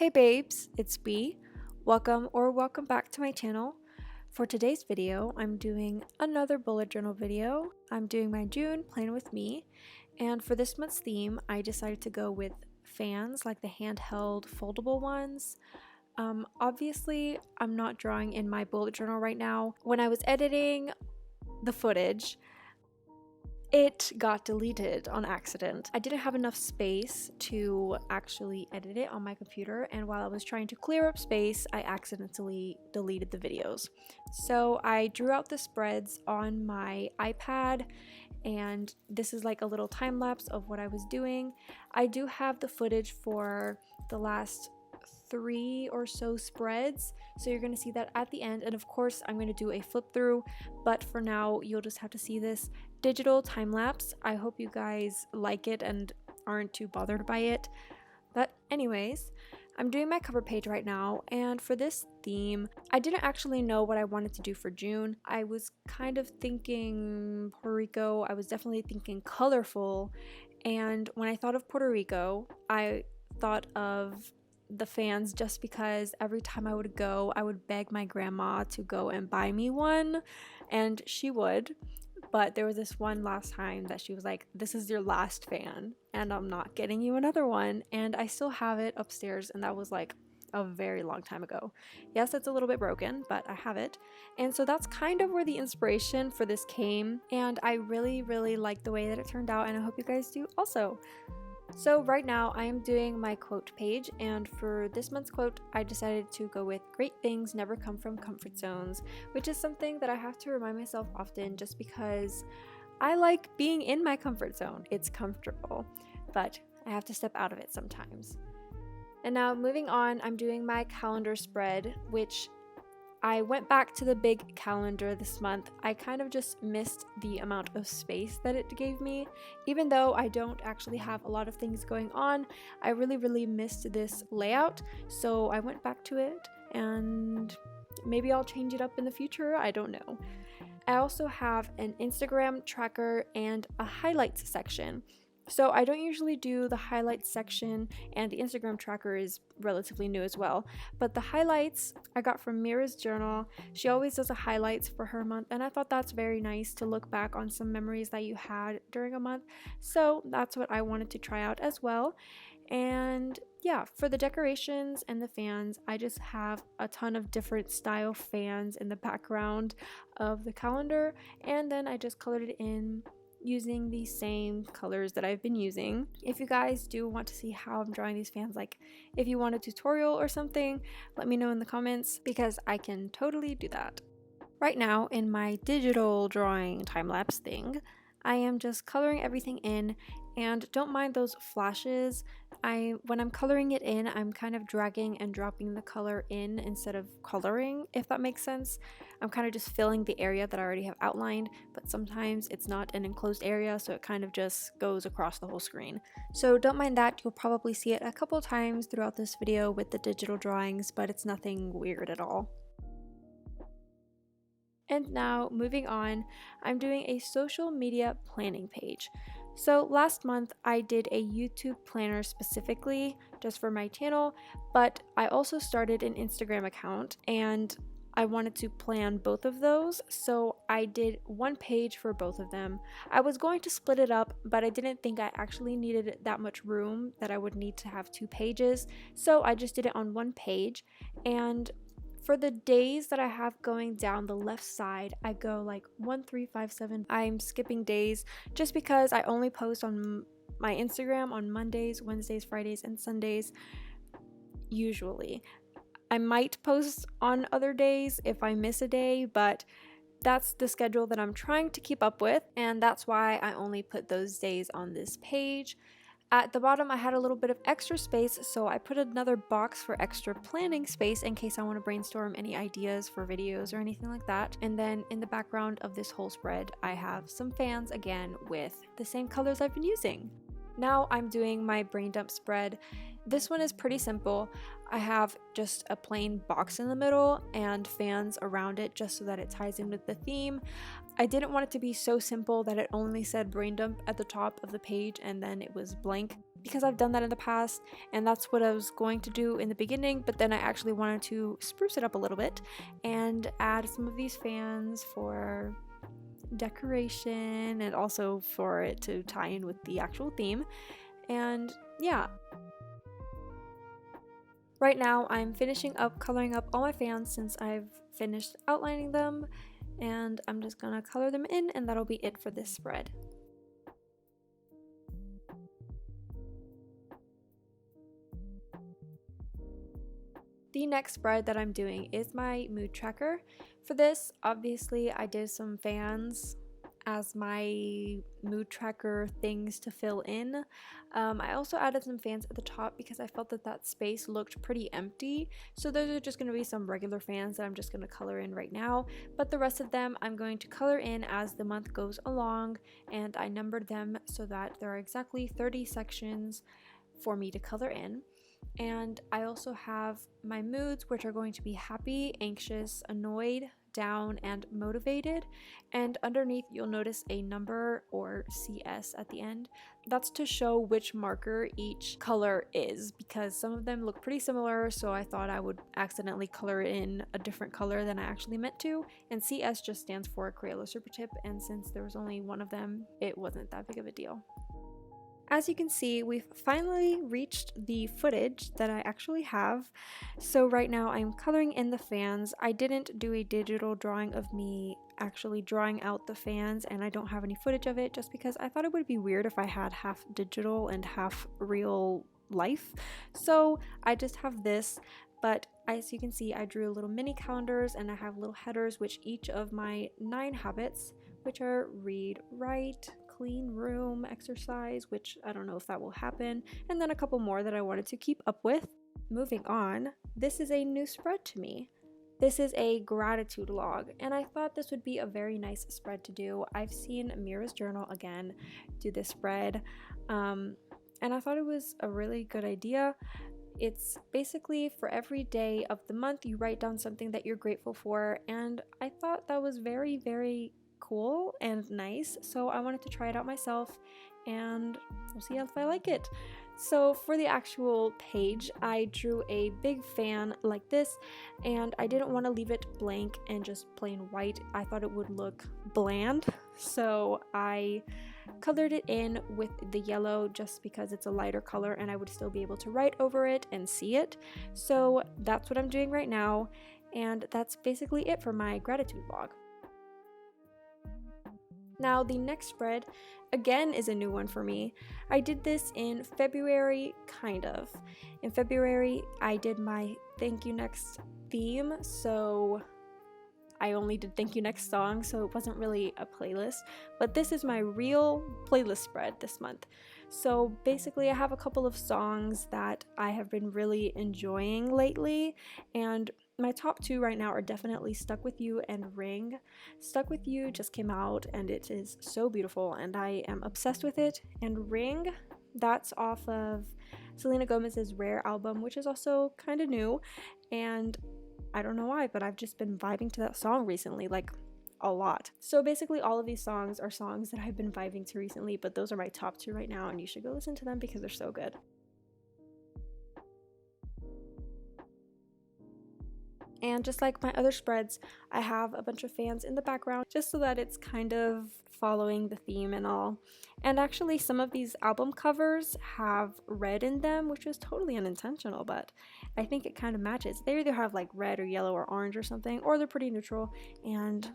Hey babes, it's B. Welcome back to my channel. For today's video, I'm doing another bullet journal video. I'm doing my June plan with me, and for this month's theme, I decided to go with fans, like the handheld foldable ones. Obviously, I'm not drawing in my bullet journal right now. When I was editing the footage, it got deleted on accident. I didn't have enough space to actually edit it on my computer, and while I was trying to clear up space, I accidentally deleted the videos. So I drew out the spreads on my iPad, and this is like a little time lapse of what I was doing. I do have the footage for the last 3 or so spreads, so you're going to see that at the end, and of course I'm going to do a flip through, but for now you'll just have to see this digital time lapse. I hope you guys like it and aren't too bothered by it. But anyways, I'm doing my cover page right now, and for this theme, I didn't actually know what I wanted to do for June. I was kind of thinking Puerto Rico. I was definitely thinking colorful, and when I thought of Puerto Rico, I thought of the fans just because every time I would go, I would beg my grandma to go and buy me one, and she would. But there was this one last time that she was like, "This is your last fan and I'm not getting you another one," and I still have it upstairs, and that was like a very long time ago. Yes, it's a little bit broken, but I have it. And so that's kind of where the inspiration for this came, and I really like the way that it turned out, and I hope you guys do also. So right now I am doing my quote page, and for this month's quote I decided to go with "Great things never come from comfort zones," which is something that I have to remind myself often just because I like being in my comfort zone. It's comfortable, but I have to step out of it sometimes. And now moving on, I'm doing my calendar spread, which I went back to the big calendar this month. I kind of just missed the amount of space that it gave me. Even though I don't actually have a lot of things going on, I really missed this layout. So I went back to it, and maybe I'll change it up in the future. I don't know. I also have an Instagram tracker and a highlights section. So I don't usually do the highlights section, and the Instagram tracker is relatively new as well. But the highlights I got from Mira's journal. She always does a highlights for her month, and I thought that's very nice to look back on some memories that you had during a month. So that's what I wanted to try out as well. And yeah, for the decorations and the fans, I just have a ton of different style fans in the background of the calendar, and then I just colored it in using the same colors that I've been using. If you guys do want to see how I'm drawing these fans, like if you want a tutorial or something, let me know in the comments because I can totally do that. Right now in my digital drawing time-lapse thing, I am just coloring everything in, and don't mind those flashes. When I'm coloring it in, I'm kind of dragging and dropping the color in instead of coloring, if that makes sense. I'm kind of just filling the area that I already have outlined, but sometimes it's not an enclosed area, so it kind of just goes across the whole screen. So don't mind that. You'll probably see it a couple times throughout this video with the digital drawings, but it's nothing weird at all. And now, moving on, I'm doing a social media planning page. So last month I did a YouTube planner specifically just for my channel, but I also started an Instagram account, and I wanted to plan both of those, so I did one page for both of them. I was going to split it up, but I didn't think I actually needed that much room that I would need to have 2 pages, so I just did it on one page. And for the days that I have going down the left side, I go like 1, 3, 5, 7. I'm skipping days just because I only post on my Instagram on Mondays, Wednesdays, Fridays, and Sundays usually. I might post on other days if I miss a day, but that's the schedule that I'm trying to keep up with, and that's why I only put those days on this page. At the bottom, I had a little bit of extra space, so I put another box for extra planning space in case I want to brainstorm any ideas for videos or anything like that. And then in the background of this whole spread, I have some fans again with the same colors I've been using. Now I'm doing my brain dump spread. This one is pretty simple. I have just a plain box in the middle and fans around it just so that it ties in with the theme. I didn't want it to be so simple that it only said brain dump at the top of the page and then it was blank. because I've done that in the past and that's what I was going to do in the beginning, but then I actually wanted to spruce it up a little bit and add some of these fans for decoration and also for it to tie in with the actual theme. And yeah, right now I'm finishing up coloring up all my fans since I've finished outlining them, and I'm just gonna color them in, and that'll be it for this spread. The next spread that I'm doing is my mood tracker. For this, obviously I did some fans as my mood tracker things to fill in. I also added some fans at the top because I felt that that space looked pretty empty. So those are just going to be some regular fans that I'm just going to color in right now. But the rest of them I'm going to color in as the month goes along, and I numbered them so that there are exactly 30 sections for me to color in. And I also have my moods, which are going to be happy, anxious, annoyed, down, and motivated. And underneath you'll notice a number or CS at the end. That's to show which marker each color is, because some of them look pretty similar, so I thought I would accidentally color in a different color than I actually meant to. And CS just stands for Crayola Super Tip, and since there was only one of them, it wasn't that big of a deal. As you can see, we've finally reached the footage that I actually have. So right now I'm coloring in the fans. I didn't do a digital drawing of me actually drawing out the fans, and I don't have any footage of it just because I thought it would be weird if I had half digital and half real life. So I just have this, but as you can see, I drew little mini calendars and I have little headers which each of my 9 habits, which are read, write, clean room, exercise, which I don't know if that will happen, and then a couple more that I wanted to keep up with. Moving on, this is a new spread to me. This is a gratitude log, and I thought this would be a very nice spread to do. I've seen Mira's Journal again do this spread, and I thought it was a really good idea. It's basically for every day of the month you write down something that you're grateful for, and I thought that was very, very cool and nice, so I wanted to try it out myself and we'll see if I like it. So for the actual page, I drew a big fan like this, and I didn't want to leave it blank and just plain white. I thought it would look bland, so I colored it in with the yellow just because it's a lighter color and I would still be able to write over it and see it. So that's what I'm doing right now, and that's basically it for my gratitude log. Now the next spread, again, is a new one for me. I did this in February, kind of. In February, I did my Thank You Next theme, so I only did Thank You Next song, so it wasn't really a playlist. But this is my real playlist spread this month. So basically, I have a couple of songs that I have been really enjoying lately, and my top 2 right now are definitely Stuck With You and Ring. Stuck With You just came out and it is so beautiful and I am obsessed with it. And Ring, that's off of Selena Gomez's Rare album, which is also kind of new. And I don't know why, but I've just been vibing to that song recently, like a lot. So basically all of these songs are songs that I've been vibing to recently, but those are my top 2 right now and you should go listen to them because they're so good. And just like my other spreads, I have a bunch of fans in the background just so that it's kind of following the theme and all. And actually some of these album covers have red in them, which is totally unintentional, but I think it kind of matches. They either have like red or yellow or orange or something, or they're pretty neutral, and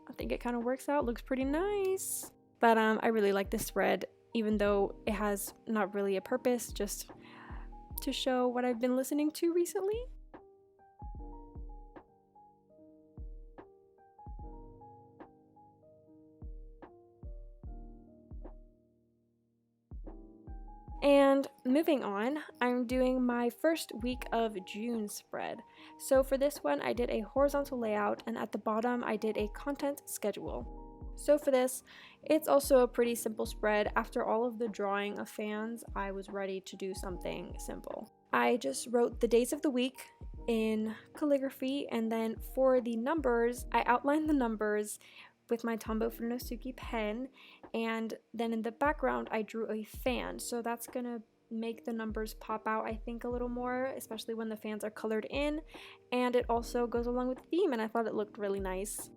I think it kind of works out, looks pretty nice. But I really like this spread, even though it has not really a purpose, just to show what I've been listening to recently. And moving on, I'm doing my first week of June spread. So for this one, I did a horizontal layout, and at the bottom, I did a content schedule. So for this, it's also a pretty simple spread. After all of the drawing of fans, I was ready to do something simple. I just wrote the days of the week in calligraphy, and then for the numbers, I outlined the numbers with my Tombow Funosuke pen, and then in the background I drew a fan, so that's gonna make the numbers pop out, I think, a little more, especially when the fans are colored in, and it also goes along with the theme, and I thought it looked really nice.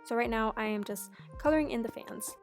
So right now I am just coloring in the fans.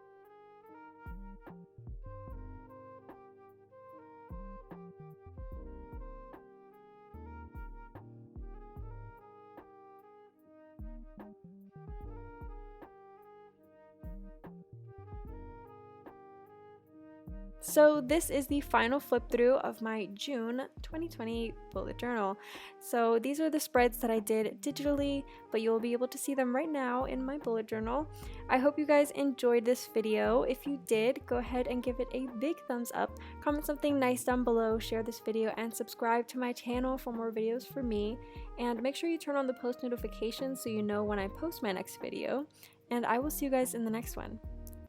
So this is the final flip through of my June 2020 bullet journal. So these are the spreads that I did digitally, but you'll be able to see them right now in my bullet journal. I hope you guys enjoyed this video. If you did, go ahead and give it a big thumbs up, comment something nice down below, share this video, and subscribe to my channel for more videos from me. And make sure you turn on the post notifications so you know when I post my next video. And I will see you guys in the next one.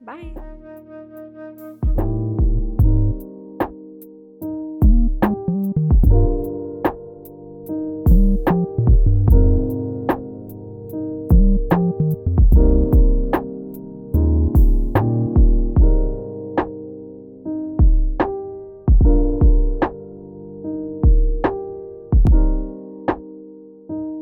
Bye!